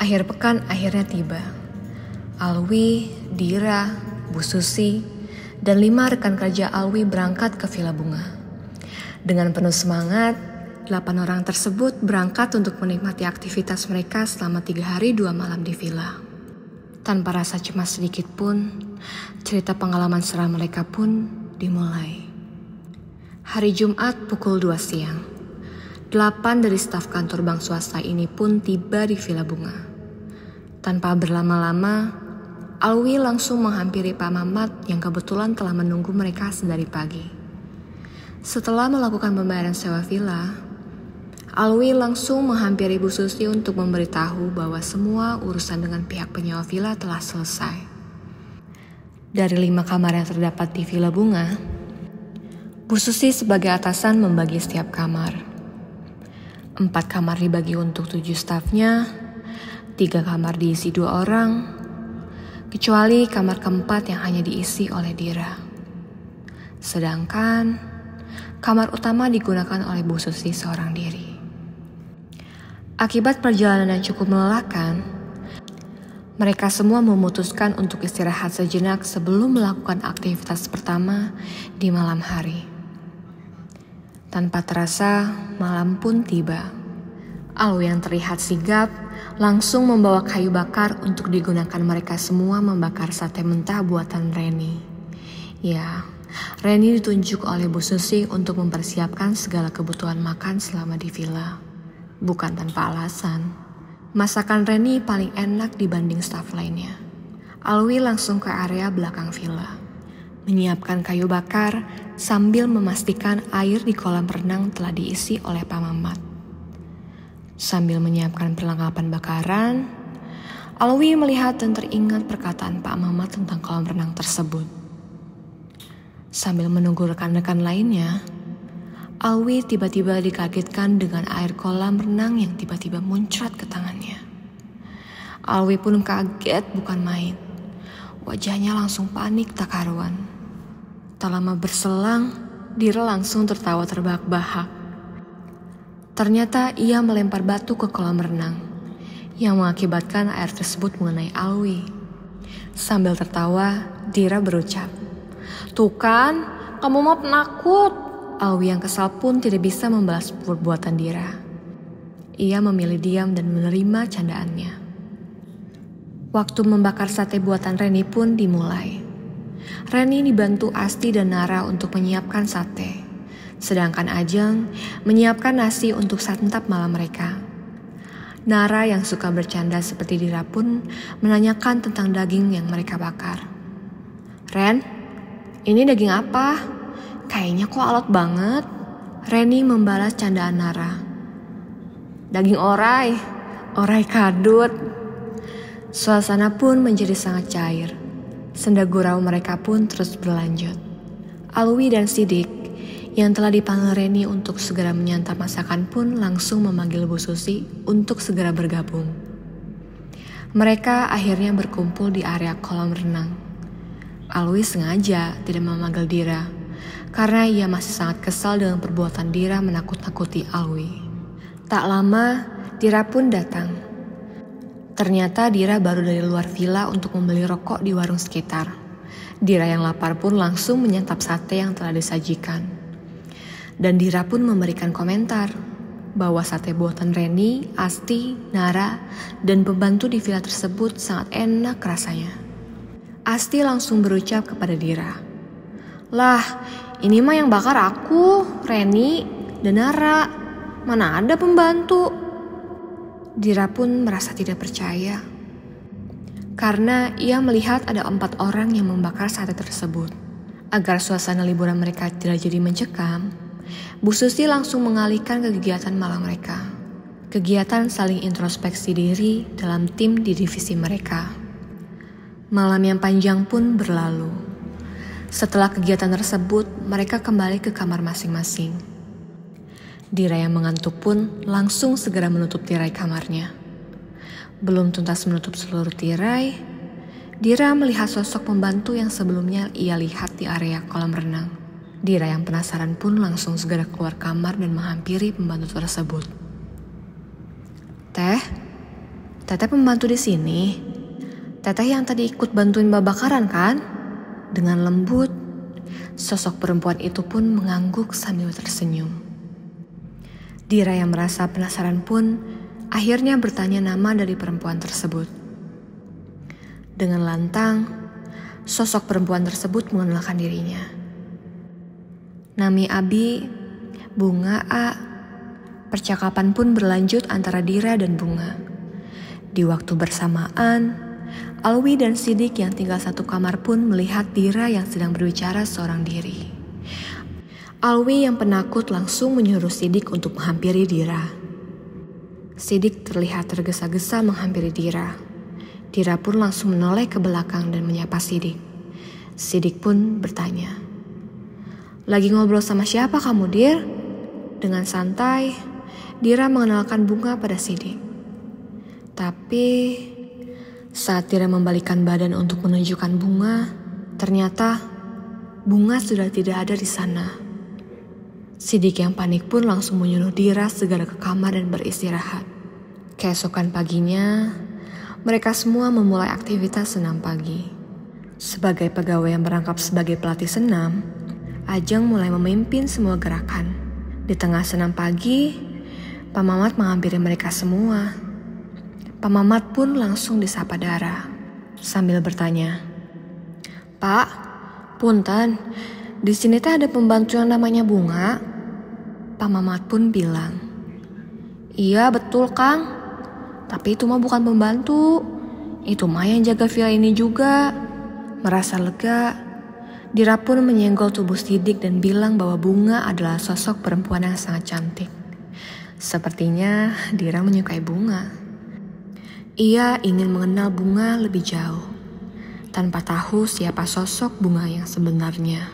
Akhir pekan akhirnya tiba. Alwi, Dira, Bu Susi, dan 5 rekan kerja Alwi berangkat ke Villa Bunga. Dengan penuh semangat, 8 orang tersebut berangkat untuk menikmati aktivitas mereka selama 3 hari 2 malam di villa. Tanpa rasa cemas sedikit pun, cerita pengalaman seram mereka pun dimulai. Hari Jumat pukul 2 siang. 8 dari staf kantor bank swasta ini pun tiba di Villa Bunga. Tanpa berlama-lama, Alwi langsung menghampiri Pak Mamat yang kebetulan telah menunggu mereka sedari pagi. Setelah melakukan pembayaran sewa villa, Alwi langsung menghampiri Bu Susi untuk memberitahu bahwa semua urusan dengan pihak penyewa villa telah selesai. Dari 5 kamar yang terdapat di Villa Bunga, Bu Susi sebagai atasan membagi setiap kamar. 4 kamar dibagi untuk 7 stafnya, 3 kamar diisi 2 orang, kecuali kamar keempat yang hanya diisi oleh Dira. Sedangkan kamar utama digunakan oleh Bu Susi seorang diri. Akibat perjalanan yang cukup melelahkan, mereka semua memutuskan untuk istirahat sejenak sebelum melakukan aktivitas pertama di malam hari. Tanpa terasa, malam pun tiba. Alwi yang terlihat sigap langsung membawa kayu bakar untuk digunakan mereka semua membakar sate mentah buatan Reni. Ya, Reni ditunjuk oleh Bu Susi untuk mempersiapkan segala kebutuhan makan selama di villa. Bukan tanpa alasan, masakan Reni paling enak dibanding staf lainnya. Alwi langsung ke area belakang villa, menyiapkan kayu bakar sambil memastikan air di kolam renang telah diisi oleh Pak Mamat. Sambil menyiapkan perlengkapan bakaran, Alwi melihat dan teringat perkataan Pak Mamat tentang kolam renang tersebut. Sambil menunggu rekan-rekan lainnya, Alwi tiba-tiba dikagetkan dengan air kolam renang yang tiba-tiba muncrat ke tangannya. Alwi pun kaget bukan main. Wajahnya langsung panik tak karuan. Tak lama berselang, Dira langsung tertawa terbahak-bahak. Ternyata ia melempar batu ke kolam renang, yang mengakibatkan air tersebut mengenai Alwi. Sambil tertawa, Dira berucap, "Tuh kan, kamu mau penakut." Alwi yang kesal pun tidak bisa membalas perbuatan Dira. Ia memilih diam dan menerima candaannya. Waktu membakar sate buatan Reni pun dimulai. Reni dibantu Asti dan Nara untuk menyiapkan sate, sedangkan Ajeng menyiapkan nasi untuk santap malam mereka. Nara yang suka bercanda seperti Dira pun menanyakan tentang daging yang mereka bakar. "Ren, ini daging apa? Kayaknya kok alot banget." Reni membalas candaan Nara. "Daging orai, orai kadut." Suasana pun menjadi sangat cair. Senda gurau mereka pun terus berlanjut. Alwi dan Sidik yang telah dipanggil Reni untuk segera menyantap masakan pun langsung memanggil Bu Susi untuk segera bergabung. Mereka akhirnya berkumpul di area kolam renang. Alwi sengaja tidak memanggil Dira karena ia masih sangat kesal dengan perbuatan Dira menakut-nakuti Alwi. Tak lama, Dira pun datang. Ternyata Dira baru dari luar villa untuk membeli rokok di warung sekitar. Dira yang lapar pun langsung menyantap sate yang telah disajikan. Dan Dira pun memberikan komentar bahwa sate buatan Reni, Asti, Nara, dan pembantu di villa tersebut sangat enak rasanya. Asti langsung berucap kepada Dira, "Lah, ini mah yang bakar aku, Reni, dan Nara. Mana ada pembantu?" Dira pun merasa tidak percaya, karena ia melihat ada 4 orang yang membakar sate tersebut. Agar suasana liburan mereka tidak jadi mencekam, Bu Susi langsung mengalihkan ke kegiatan malam mereka. Kegiatan saling introspeksi diri dalam tim di divisi mereka. Malam yang panjang pun berlalu. Setelah kegiatan tersebut, mereka kembali ke kamar masing-masing. Dira yang mengantuk pun langsung segera menutup tirai kamarnya. Belum tuntas menutup seluruh tirai, Dira melihat sosok pembantu yang sebelumnya ia lihat di area kolam renang. Dira yang penasaran pun langsung segera keluar kamar dan menghampiri pembantu tersebut. "Teh, Teteh pembantu di sini. Teteh yang tadi ikut bantuin babakaran kan? Dengan lembut, sosok perempuan itu pun mengangguk sambil tersenyum. Dira yang merasa penasaran pun akhirnya bertanya nama dari perempuan tersebut. Dengan lantang, sosok perempuan tersebut mengenalkan dirinya. Nami Abi, Bunga A. Percakapan pun berlanjut antara Dira dan Bunga. Di waktu bersamaan, Alwi dan Sidik yang tinggal satu kamar pun melihat Dira yang sedang berbicara seorang diri. Alwi yang penakut langsung menyuruh Sidik untuk menghampiri Dira. Sidik terlihat tergesa-gesa menghampiri Dira. Dira pun langsung menoleh ke belakang dan menyapa Sidik. Sidik pun bertanya, "Lagi ngobrol sama siapa kamu, Dir?" Dengan santai, Dira mengenalkan Bunga pada Sidik. Tapi saat Dira membalikkan badan untuk menunjukkan Bunga, ternyata Bunga sudah tidak ada di sana. Sidik yang panik pun langsung menyuruh Dira segera ke kamar dan beristirahat. Keesokan paginya, mereka semua memulai aktivitas senam pagi. Sebagai pegawai yang merangkap sebagai pelatih senam, Ajeng mulai memimpin semua gerakan. Di tengah senam pagi, Pak Mamat menghampiri mereka semua. Pak Mamat pun langsung disapa Dara sambil bertanya, "Pak, punten, di sini teh ada pembantu yang namanya Bunga." Pak Mamat pun bilang, "Iya betul Kang, tapi itu mah bukan pembantu, itu mah yang jaga villa ini juga." Merasa lega, Dira pun menyenggol tubuh Sidik dan bilang bahwa Bunga adalah sosok perempuan yang sangat cantik. Sepertinya Dira menyukai Bunga. Ia ingin mengenal Bunga lebih jauh, tanpa tahu siapa sosok Bunga yang sebenarnya.